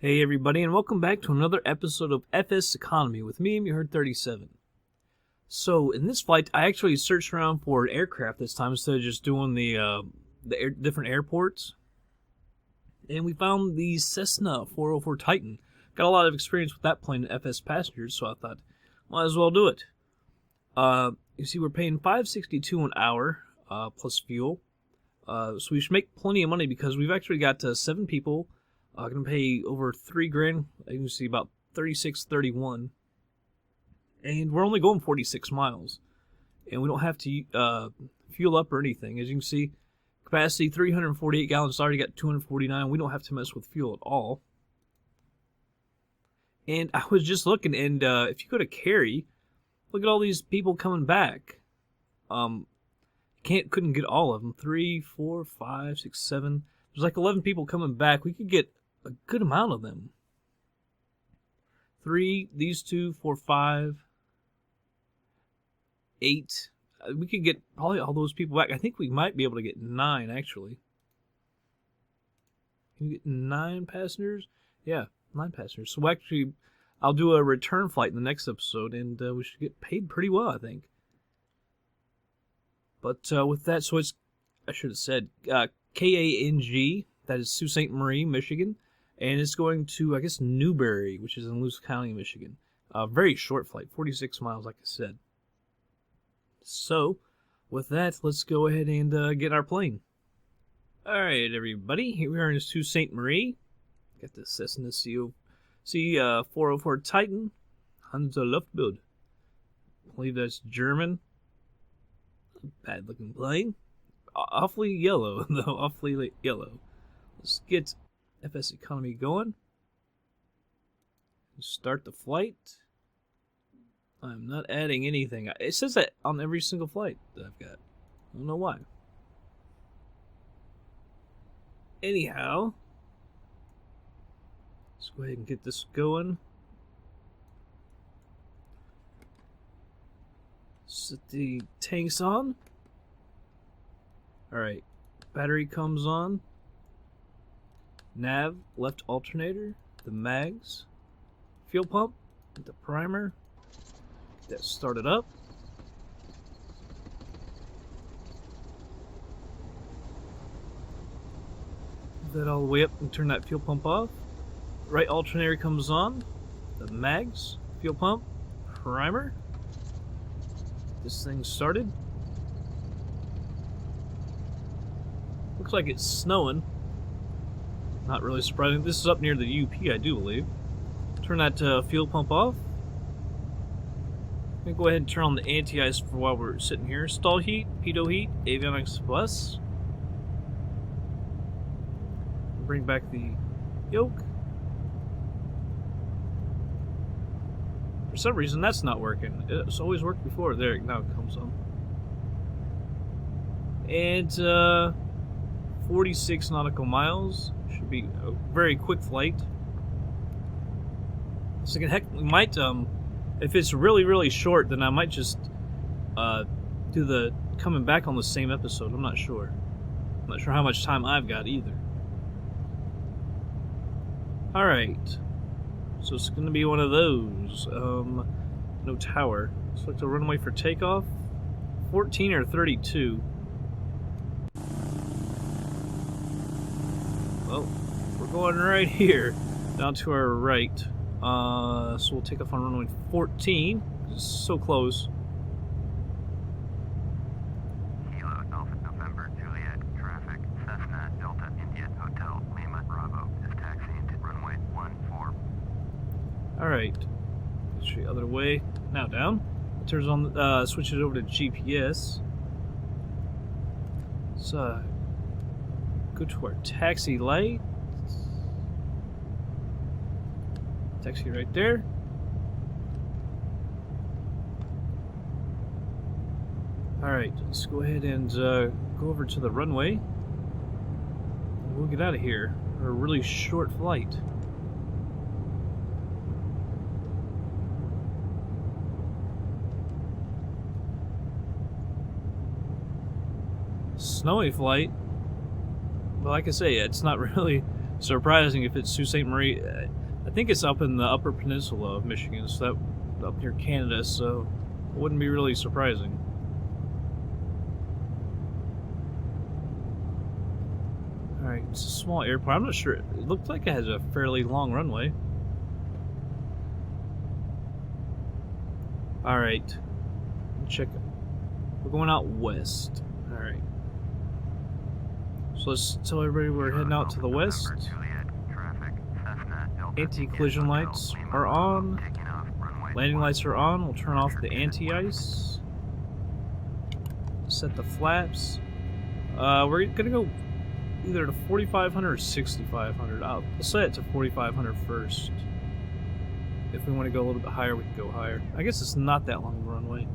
Hey everybody, and welcome back to another episode of FSEconomy with me, Herd37. So in this flight, I actually searched around for an aircraft this time instead of just doing the different airports, and we found the Cessna 404 Titan. Got a lot of experience with that plane in FS passengers, so I thought might as well do it. You see, we're paying $5.62 an hour plus fuel, so we should make plenty of money because we've actually got 7 people. I'm going to pay over $3,000. You can see about 36.31, and we're only going 46 miles, and we don't have to fuel up or anything. As you can see, capacity 348 gallons. It's already got 249. We don't have to mess with fuel at all. And I was just looking, and if you go to KERY, look at all these people coming back. Couldn't get all of them. 3, 4, 5, 6, 7. There's like 11 people coming back. We could get a good amount of them. 3, these 2, 4, 5, 8. We could get probably all those people back. I think we might be able to get 9, actually. Can you get 9 passengers? Yeah, 9 passengers. So actually, I'll do a return flight in the next episode, and we should get paid pretty well, I think. But with that, so it's, I should have said, KANJ, that is Sault Ste. Marie, Michigan, and it's going to, I guess, Newberry, which is in Lewis County, Michigan. Very short flight, 46 miles, like I said. So, with that, let's go ahead and get our plane. Alright, everybody, here we are in Sault Ste. Marie. Got the Cessna C404 Titan, Hansa Luftbild. I believe that's German. Bad looking plane. Awfully yellow, though. Awfully yellow. Let's get FSEconomy going. Start the flight. I'm not adding anything. It says that on every single flight that I've got. I don't know why. Anyhow, let's go ahead and get this going. Set the tanks on. Alright, battery comes on. Nav, left alternator, the mags, fuel pump, the primer. Get that started up. Move that all the way up and turn that fuel pump off. Right alternator comes on. The mags, fuel pump, primer. This thing started. Looks like it's snowing. Not really surprising. This is up near the UP, I do believe. Turn that fuel pump off. I'm going to go ahead and turn on the anti-ice for while we're sitting here. Stall heat, pitot heat, avionics plus. Bring back the yoke. For some reason, that's not working. It's always worked before. There, now it comes on. And 46 nautical miles. Should be a very quick flight. So heck, we might, if it's really, really short, then I might just do the coming back on the same episode. I'm not sure. I'm not sure how much time I've got either. Alright. So it's going to be one of those. No tower. Select a runway for takeoff. 14 or 32. Well, we're going right here, down to our right. So we'll take off on runway 14. It's so close. Kilo Alpha November Juliet traffic Cessna Delta India Hotel Lima Bravo is taxiing to runway 14. Alright. Let's show you the other way. Now down. It turns on, switch it over to GPS. So, go to our taxi light. Taxi right there. Alright, let's go ahead and go over to the runway. And we'll get out of here. For a really short flight. Snowy flight. But like I say, it's not really surprising if it's Sault Ste. Marie. I think it's up in the Upper Peninsula of Michigan, so that up near Canada. So it wouldn't be really surprising. All right, it's a small airport. I'm not sure. It looked like it has a fairly long runway. All right, check. We're going out west. All right. So let's tell everybody we're heading out to the west. Anti-collision lights are on. Landing lights are on. We'll turn off the anti-ice. Set the flaps. We're gonna go either to 4,500 or 6,500. I'll set it to 4,500 first. If we want to go a little bit higher, we can go higher. I guess it's not that long of a runway.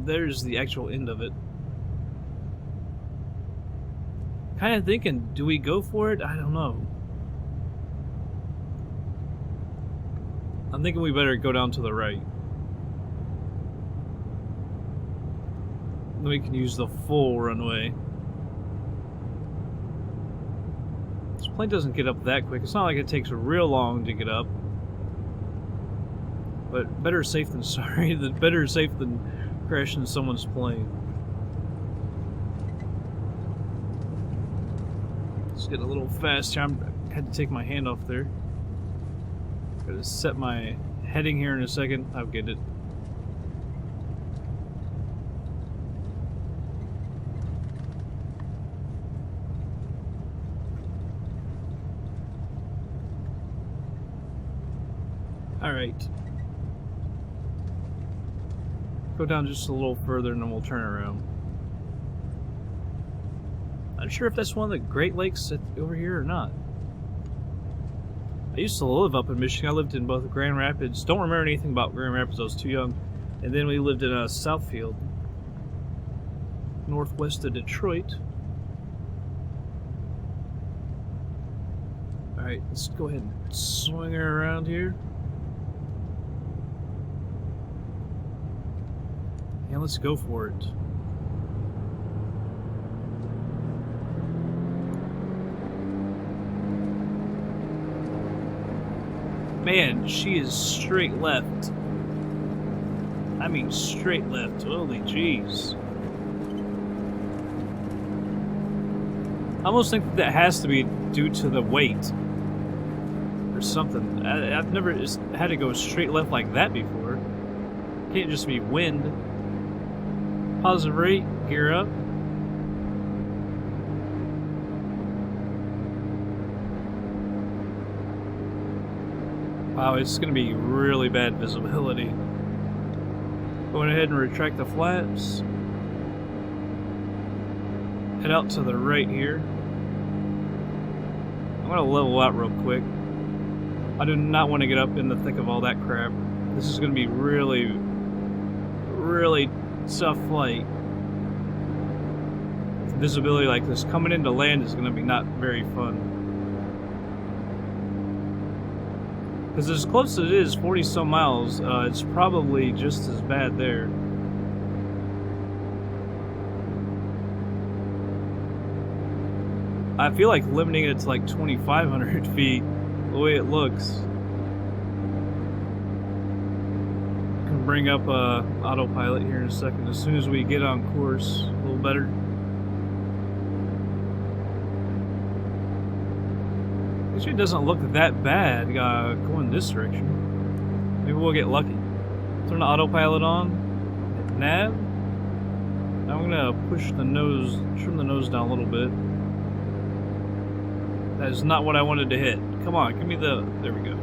There's the actual end of it. Kind of thinking, do we go for it? I don't know. I'm thinking we better go down to the right. Then we can use the full runway. This plane doesn't get up that quick. It's not like it takes real long to get up. But better safe than sorry. Better safe than crashing someone's plane. It's getting a little faster. I had to take my hand off there. Gotta set my heading here in a second. I'll get it. Alright. Go down just a little further and then we'll turn around. Not sure if that's one of the Great Lakes over here or not. I used to live up in Michigan. I lived in both Grand Rapids. Don't remember anything about Grand Rapids. I was too young. And then we lived in Southfield, northwest of Detroit. Alright, let's go ahead and swing her around here. And let's go for it. Man, she is straight left. I mean straight left. Holy jeez. I almost think that has to be due to the weight. Or something. I've never just had to go straight left like that before. Can't just be wind. Positive rate, gear up. Wow, it's going to be really bad visibility. Going ahead and retract the flaps. Head out to the right here. I'm going to level out real quick. I do not want to get up in the thick of all that crap. This is going to be really, really tough flight. Visibility like this coming into land is going to be not very fun. Because as close as it is, 40 some miles, it's probably just as bad there. I feel like limiting it to like 2,500 feet, the way it looks. I can bring up autopilot here in a second as soon as we get on course a little better. Actually, it doesn't look that bad going this direction. Maybe we'll get lucky. Turn the autopilot on. Hit nav. Now I'm gonna push the nose, trim the nose down a little bit. That is not what I wanted to hit. Come on, give me the. There we go.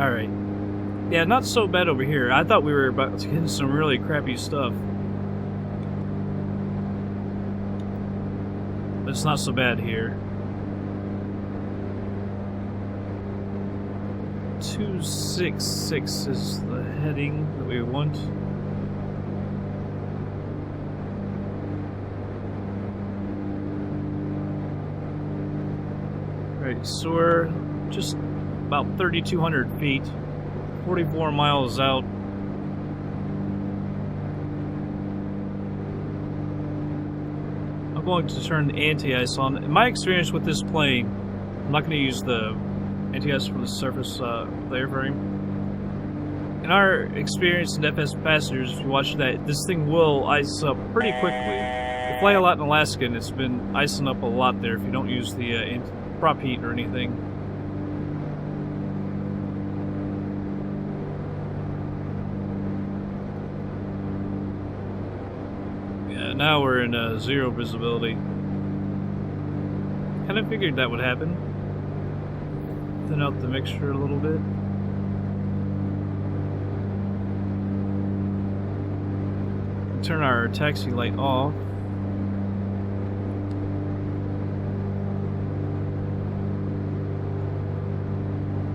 All right. Yeah, not so bad over here. I thought we were about to get into some really crappy stuff. It's not so bad here. 266 is the heading that we want. Alright, so we're just about 3,200 feet, 44 miles out. I'm going to turn the anti-ice on. In my experience with this plane, I'm not going to use the anti-ice for the surface, the airframe. In our experience in FS Passengers, if you watch that, this thing will ice up pretty quickly. We fly a lot in Alaska, and it's been icing up a lot there if you don't use the prop heat or anything. Yeah, now we're in zero visibility. Kind of figured that would happen. Thin out the mixture a little bit. Turn our taxi light off.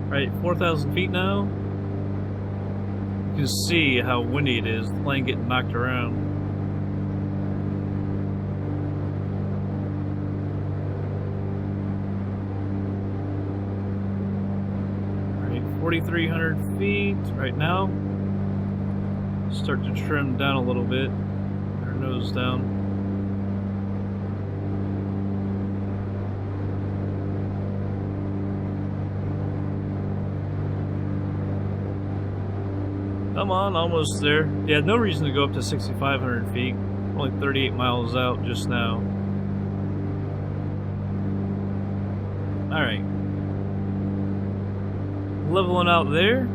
Right, 4,000 feet now. You can see how windy it is, the plane getting knocked around. Alright, 4,300 feet right now. Start to trim down a little bit. Our nose down. Come on, almost there. Yeah, no reason to go up to 6,500 feet. Only 38 miles out just now. Alright. Leveling out there.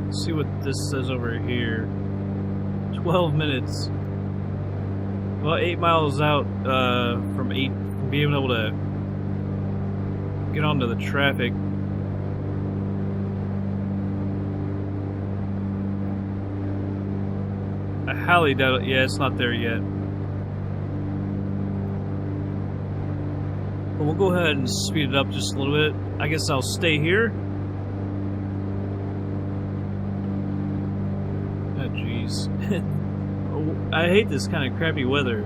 Let's see what this says over here. 12 minutes. About 8 miles out from being able to get onto the traffic. I highly doubt it. Yeah, it's not there yet. But we'll go ahead and speed it up just a little bit. I guess I'll stay here. Oh, jeez. I hate this kind of crappy weather.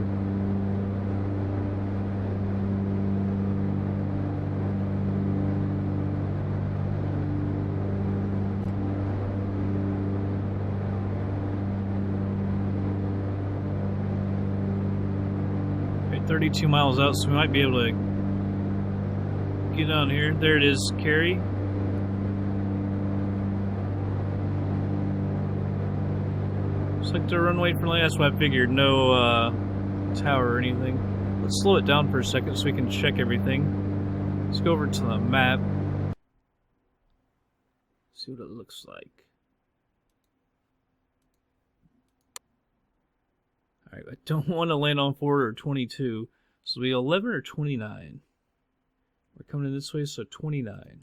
Okay, 32 miles out, so we might be able to get on here. There it is, KERY. Looks like the runway for land. That's what I figured. No tower or anything. Let's slow it down for a second so we can check everything. Let's go over to the map. See what it looks like. Alright, I don't want to land on 4 or 22. So it'll be 11 or 29. We're coming in this way, so 29.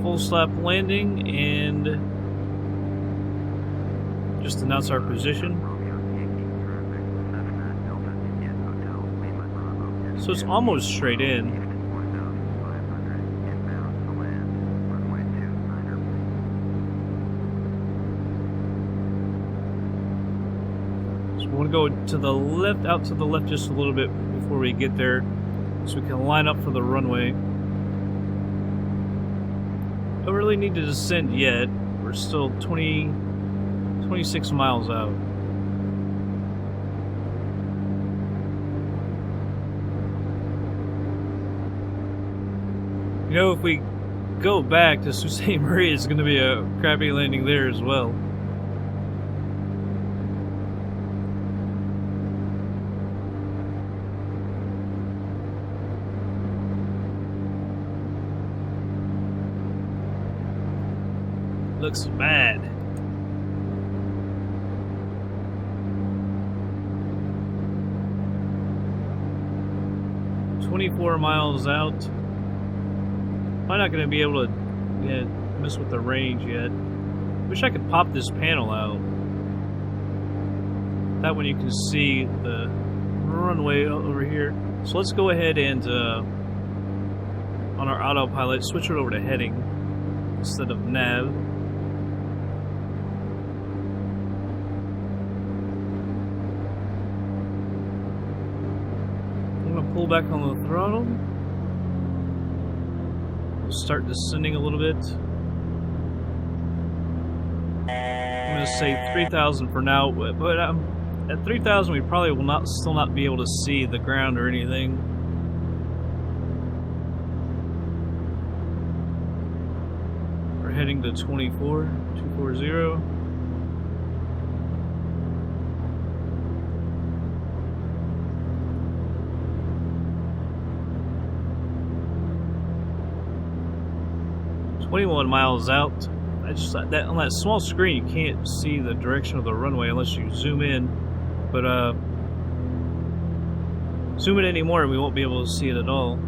Full slap landing and just announce our position. So it's almost straight in. So we want to go to the left, out to the left just a little bit before we get there, so we can line up for the runway. Don't really need to descend yet. We're still 26 miles out. You know, if we go back to Sault Ste. Marie, it's going to be a crappy landing there as well. Looks bad. "24 miles out. Probably not going to be able to mess with the range yet. Wish I could pop this panel out. That one you can see the runway over here. So let's go ahead and on our autopilot switch it over to heading instead of nav. Pull back on the throttle. We'll start descending a little bit. gonna say 3,000 for now, but at 3,000 we probably will still not be able to see the ground or anything. We're heading to 240. "21 miles out." I just that on that small screen you can't see the direction of the runway unless you zoom in, but zoom in anymore and we won't be able to see it at all.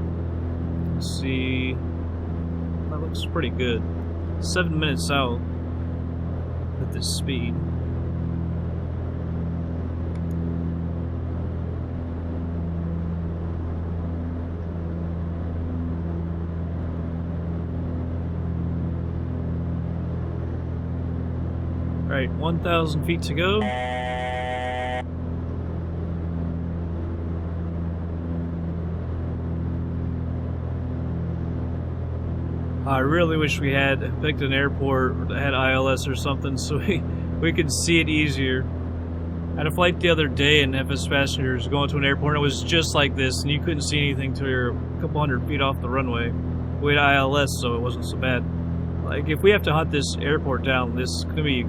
Let's see, that looks pretty good. 7 minutes out at this speed. Alright, 1,000 feet to go. I really wish we had picked an airport that had ILS or something so we could see it easier. I had a flight the other day and FS passengers going to an airport and it was just like this and you couldn't see anything till you're a couple hundred feet off the runway. We had ILS so it wasn't so bad. Like if we have to hunt this airport down, it's gonna be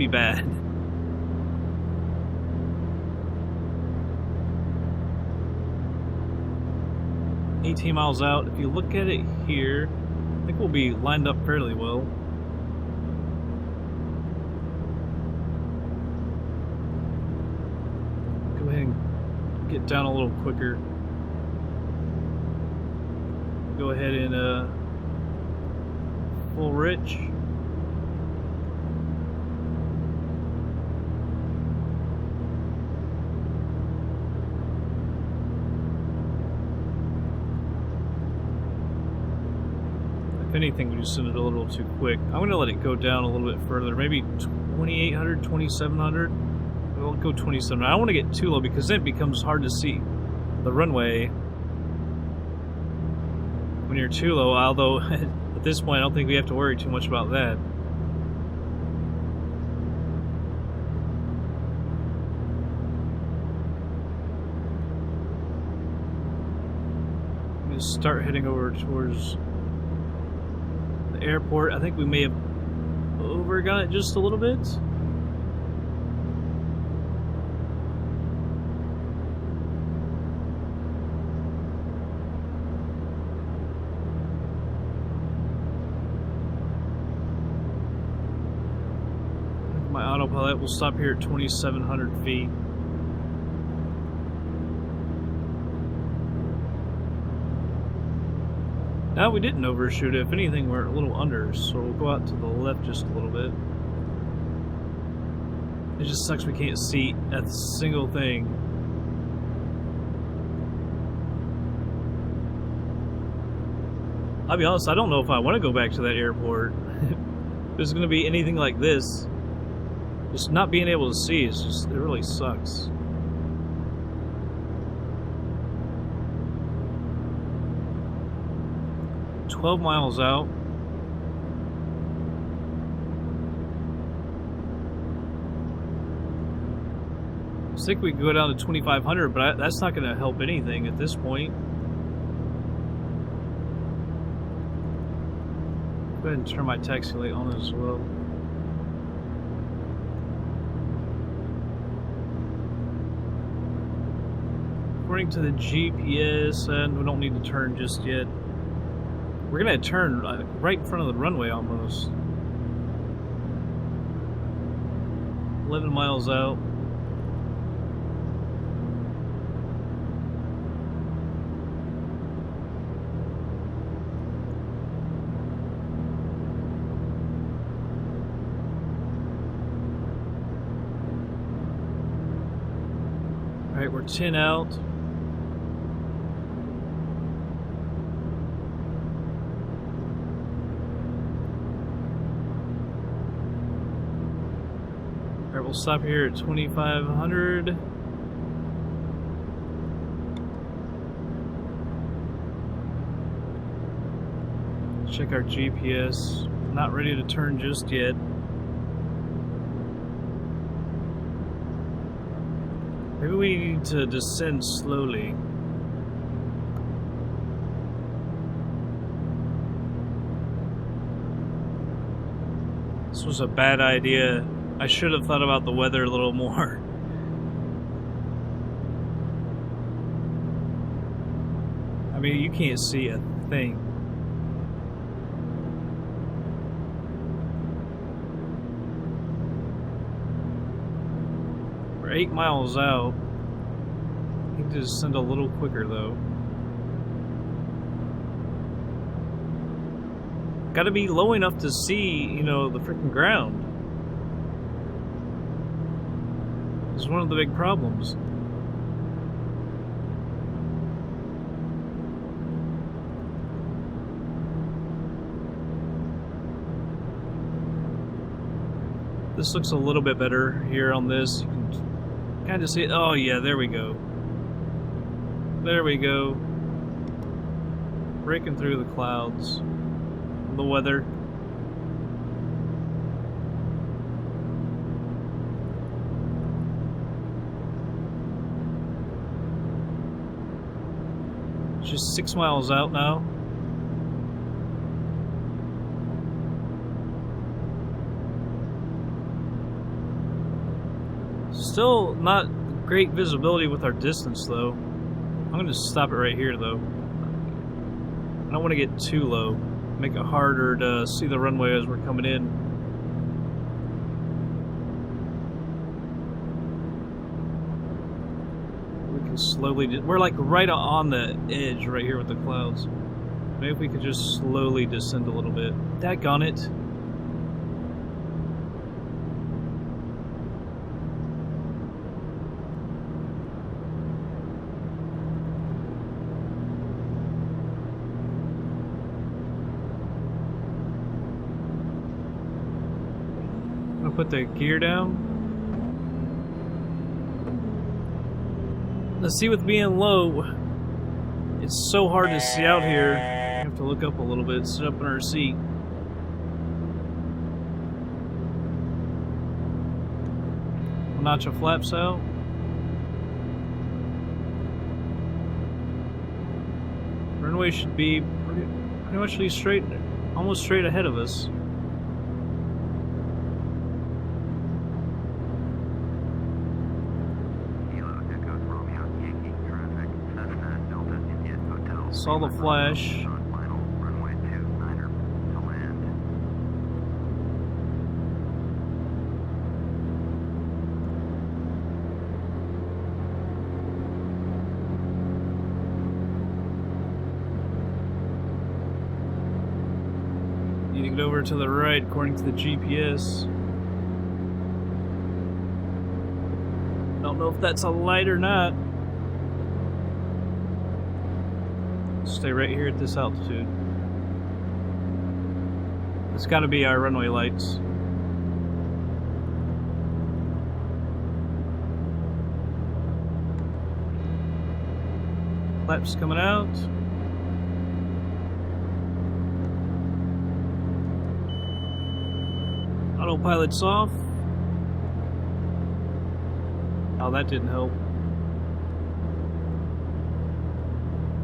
bad. "18 miles out. If you look at it here, I think we'll be lined up fairly well. Go ahead and get down a little quicker. Go ahead and full rich. If anything, we just send it a little too quick. I'm going to let it go down a little bit further, maybe 2,800, 2,700. We'll go 2,700. I don't want to get too low because then it becomes hard to see the runway when you're too low, although at this point I don't think we have to worry too much about that. I'm going to start heading over towards airport. I think we may have overgone it just a little bit. My autopilot will stop here at 2,700 feet. Now we didn't overshoot it. If anything, we're a little under, so we'll go out to the left just a little bit. It just sucks we can't see a single thing. I'll be honest, I don't know if I want to go back to that airport. If there's going to be anything like this, just not being able to see, it really sucks. 12 miles out. I think we can go down to 2,500, but that's not going to help anything at this point. Go ahead and turn my taxi light on as well. According to the GPS, and we don't need to turn just yet. We're going to turn right in front of the runway almost. 11 miles out. Alright, we're 10 out. Alright, we'll stop here at 2,500. Check our GPS. Not ready to turn just yet. Maybe we need to descend slowly. This was a bad idea. I should have thought about the weather a little more. I mean, you can't see a thing. We're 8 miles out. I need to descend a little quicker, though. Gotta be low enough to see, you know, the freaking ground. It's one of the big problems. This looks a little bit better here on this. You can kind of see it. Oh yeah, there we go. There we go. Breaking through the clouds. The weather. Just 6 miles out now. Still not great visibility with our distance though. I'm going to stop it right here though. I don't want to get too low. Make it harder to see the runway as we're coming in. We can slowly... We're like right on the edge right here with the clouds. Maybe if we could just slowly descend a little bit. Daggone it. Put the gear down. Let's see, with being low, it's so hard to see out here. You have to look up a little bit, sit up in our seat. Notch your flaps out. Runway should be pretty much straight, almost straight ahead of us. Saw the flash. Runway 29er to land. Need to get over to the right according to the GPS. Don't know if that's a light or not. Stay right here at this altitude. It's got to be our runway lights. Flaps coming out. Autopilot's off. Oh, that didn't help.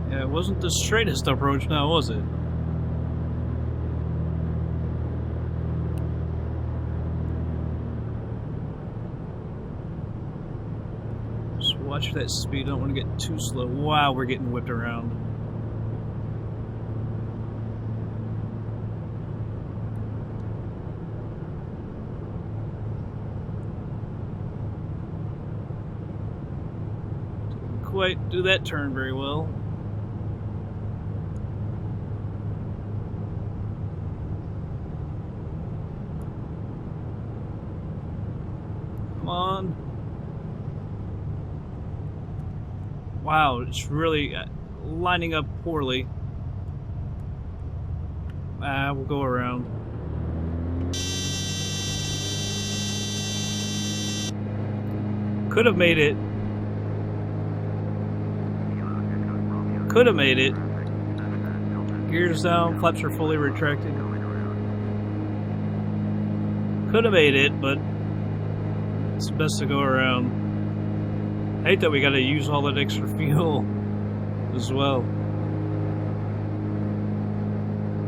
Yeah, it wasn't the straightest approach now, was it? Just watch that speed, I don't want to get too slow. Wow, we're getting whipped around. Didn't quite do that turn very well. On. Wow, it's really lining up poorly. We'll go around. Could have made it. Could have made it. Gears down, flaps are fully retracted. Could have made it, but it's best to go around. I hate that we gotta use all that extra fuel as well.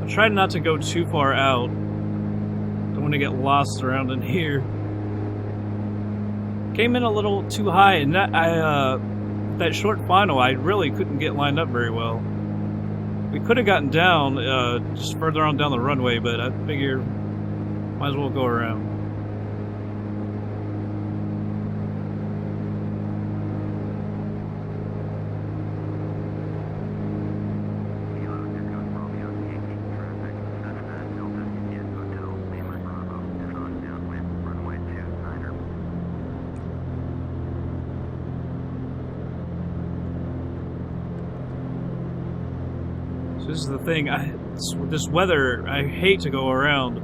I tried not to go too far out. Don't want to get lost around in here. Came in a little too high, and that short final, I really couldn't get lined up very well. We could have gotten down just further on down the runway, but I figure might as well go around. So this is the thing, with this weather, I hate to go around.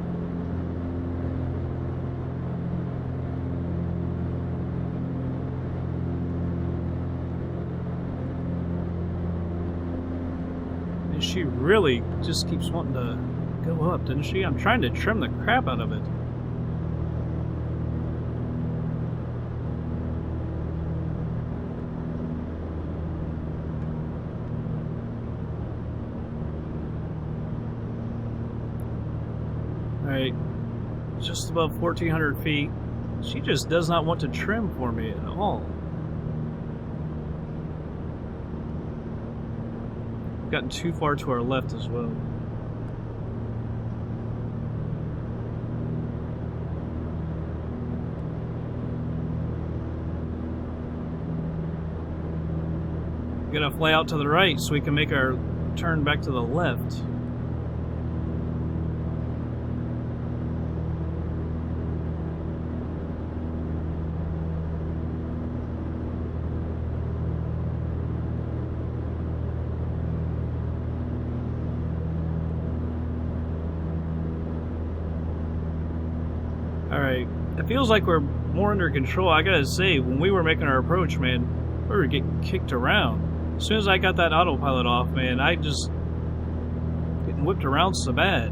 And she really just keeps wanting to go up, doesn't she? I'm trying to trim the crap out of it. Alright, just above 1,400 feet. She just does not want to trim for me at all. Gotten too far to our left as well. We gotta fly out to the right so we can make our turn back to the left. Alright, it feels like we're more under control. I gotta say, when we were making our approach, man, we were getting kicked around. As soon as I got that autopilot off, man, I just getting whipped around so bad.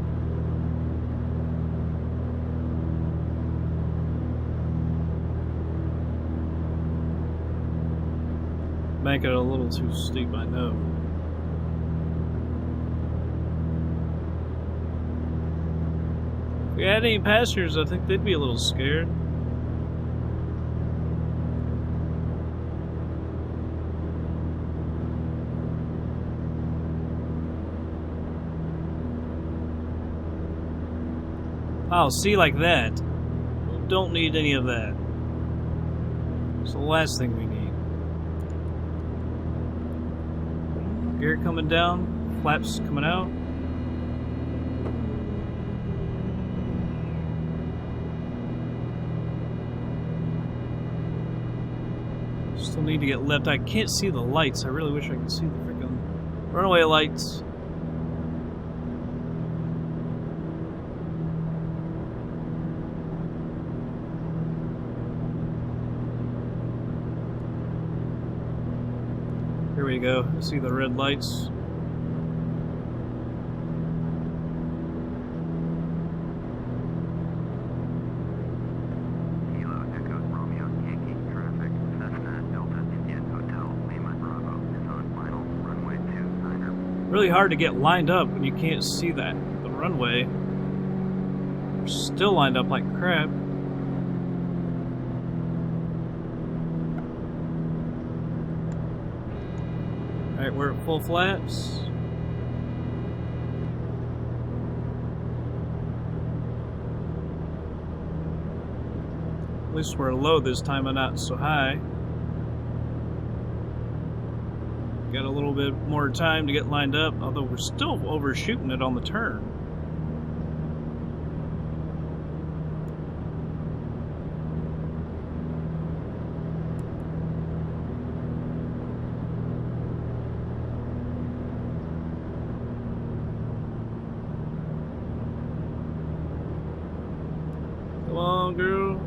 Make it a little too steep, I know. If we had any passengers, I think they'd be a little scared. Oh, see, like that. Don't need any of that. It's the last thing we need. Gear coming down, flaps coming out. Still need to get left. I can't see the lights. I really wish I could see the freaking runway lights. Here we go. I see the red lights. Kilo Echo Romeo Yankee traffic. Cessna Delta Indian Hotel Lima Bravo is on final runway 29er. Really hard to get lined up when you can't see the runway. We're still lined up like crap. Alright, we're at full flaps. At least we're low this time and not so high. Got a little bit more time to get lined up, although we're still overshooting it on the turn. Come on, girl.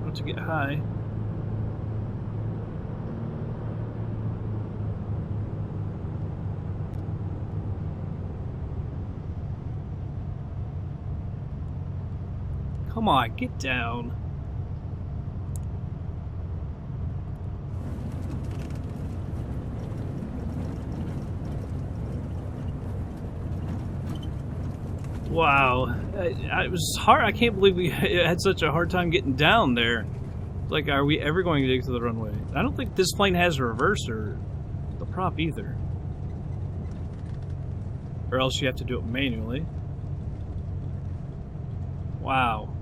Not to get high. Come on, get down. Wow, it was hard. I can't believe we had such a hard time getting down there. Like, are we ever going to get to the runway? I don't think this plane has a reverser, the prop either. Or else you have to do it manually. Wow.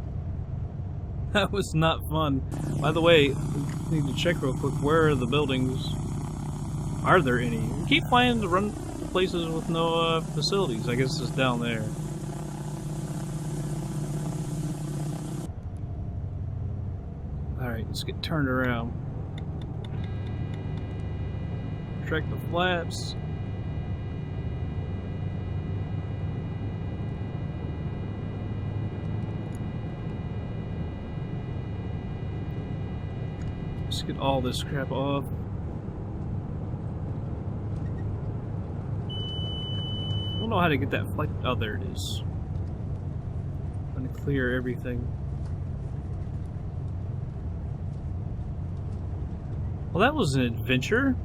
That was not fun. By the way, we need to check real quick, where are the buildings? Are there any? We keep flying to run places with no facilities. I guess it's down there. Alright, let's get turned around. Track the flaps. Let's get all this crap off. I don't know how to get that flight. Oh, there it is. I'm gonna clear everything. Well, that was an adventure,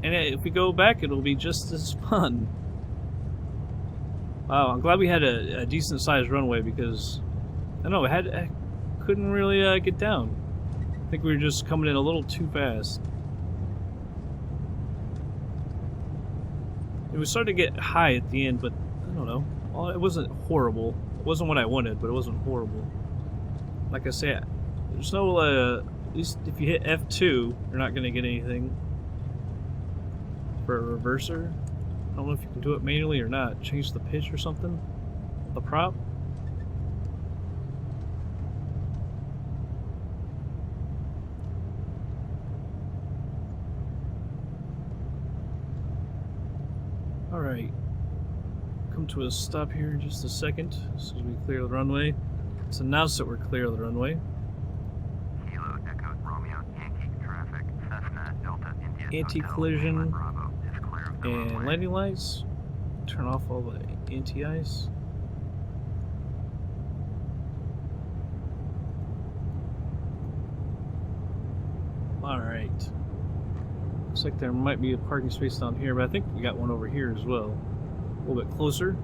and if we go back, it'll be just as fun. Wow, I'm glad we had a decent-sized runway because I don't know, I couldn't really get down. I think we were just coming in a little too fast. It was starting to get high at the end, but I don't know. Well, it wasn't horrible. It wasn't what I wanted, but it wasn't horrible. Like I said, there's no at least if you hit F2, you're not going to get anything for a reverser. I don't know if you can do it manually or not. Change the pitch or something. The prop. Alright. Come to a stop here in just a second as we clear the runway. Let's announce that we're clear of the runway. Anti-collision and landing lights. Turn off all the anti-ice. Alright. Looks like there might be a parking space down here, but I think we got one over here as well. A little bit closer.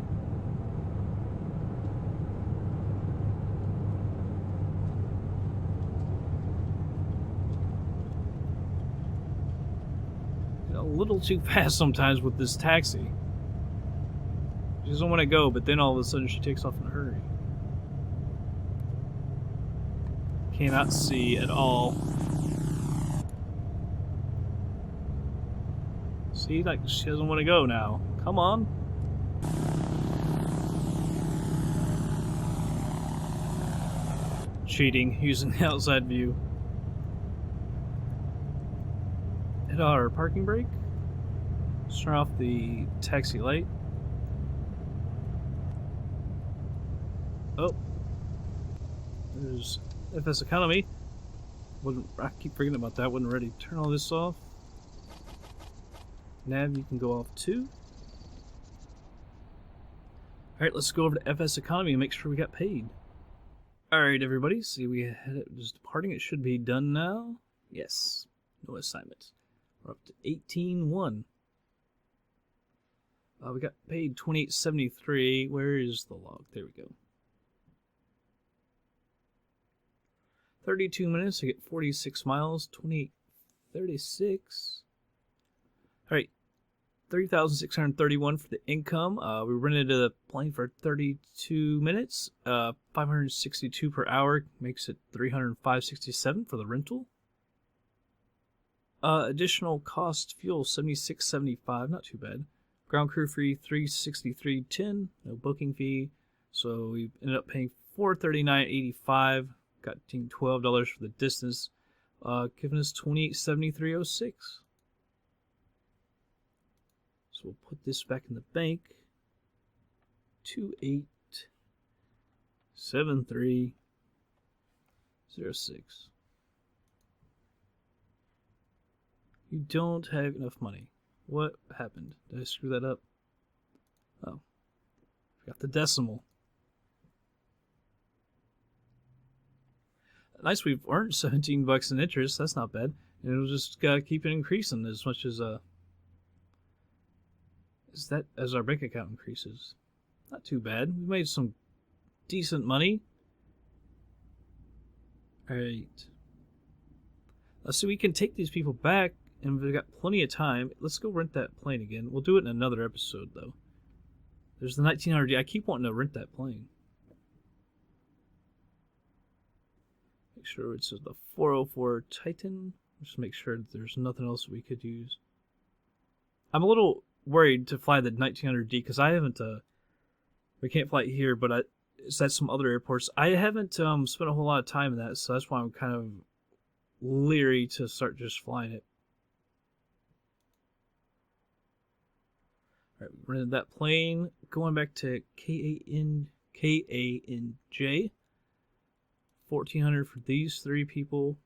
A little too fast sometimes with this taxi. She doesn't want to go, but then all of a sudden she takes off in a hurry. Cannot see at all. See, like she doesn't want to go now. Come on. Cheating, using the outside view. Hit our parking brake. Turn off the taxi light. Oh, there's FSEconomy. I keep forgetting about that. Wasn't ready. Turn all this off. Nav, you can go off too. All right, let's go over to FSEconomy and make sure we got paid. All right, everybody. See, we had it just departing. It should be done now. Yes. No assignment. We're up to 18-1. We got paid $28.73. Where is the log? There we go. 32 minutes to get 46 miles. 28.36. All right. 3,631 for the income. We rented a plane for 32 minutes. 562 per hour makes it 305.67 for the rental. Additional cost fuel $76.75. Not too bad. Ground crew fee $363.10. No booking fee. So we ended up paying $439.85. Got $12 for the distance. Giving us $28.73.06. So we'll put this back in the bank. 2873.06. You don't have enough money. What happened? Did I screw that up? Oh. Forgot the decimal. Nice, we've earned $17 in interest. That's not bad. And it'll just keep increasing as much as our bank account increases. Not too bad. We made some decent money. Alright. Let's see, we can take these people back, and we've got plenty of time. Let's go rent that plane again. We'll do it in another episode, though. There's the 1900D. I keep wanting to rent that plane. Make sure it says the 404 Titan. Just make sure that there's nothing else we could use. I'm a little worried to fly the 1900D because I haven't, we can't fly it here, but it's at some other airports. I haven't spent a whole lot of time in that, so that's why I'm kind of leery to start just flying it. Alright, we rented that plane. Going back to KANJ. 1400 for these 3 people.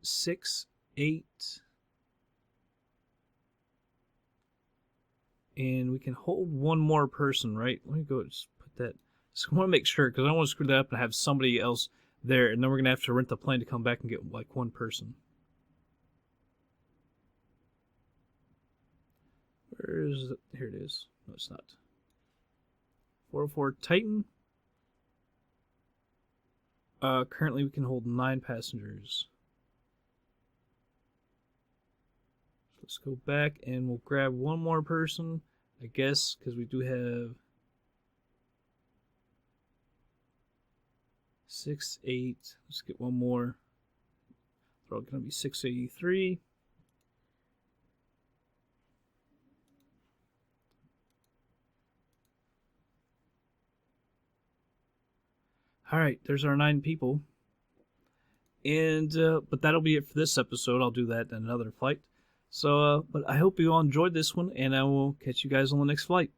6, 8. And we can hold one more person, right? Let me go just put that. Just want to make sure, because I don't want to screw that up and have somebody else there, and then we're going to have to rent the plane to come back and get like one person. Where is it? Here it is. No, it's not. 404 Titan. Currently we can hold 9 passengers. So let's go back and we'll grab one more person, I guess, because we do have 6, 8. Let's get one more. They're all going to be 683. Alright, there's our 9 people. And, but that'll be it for this episode. I'll do that in another flight. So, but I hope you all enjoyed this one, and I will catch you guys on the next flight.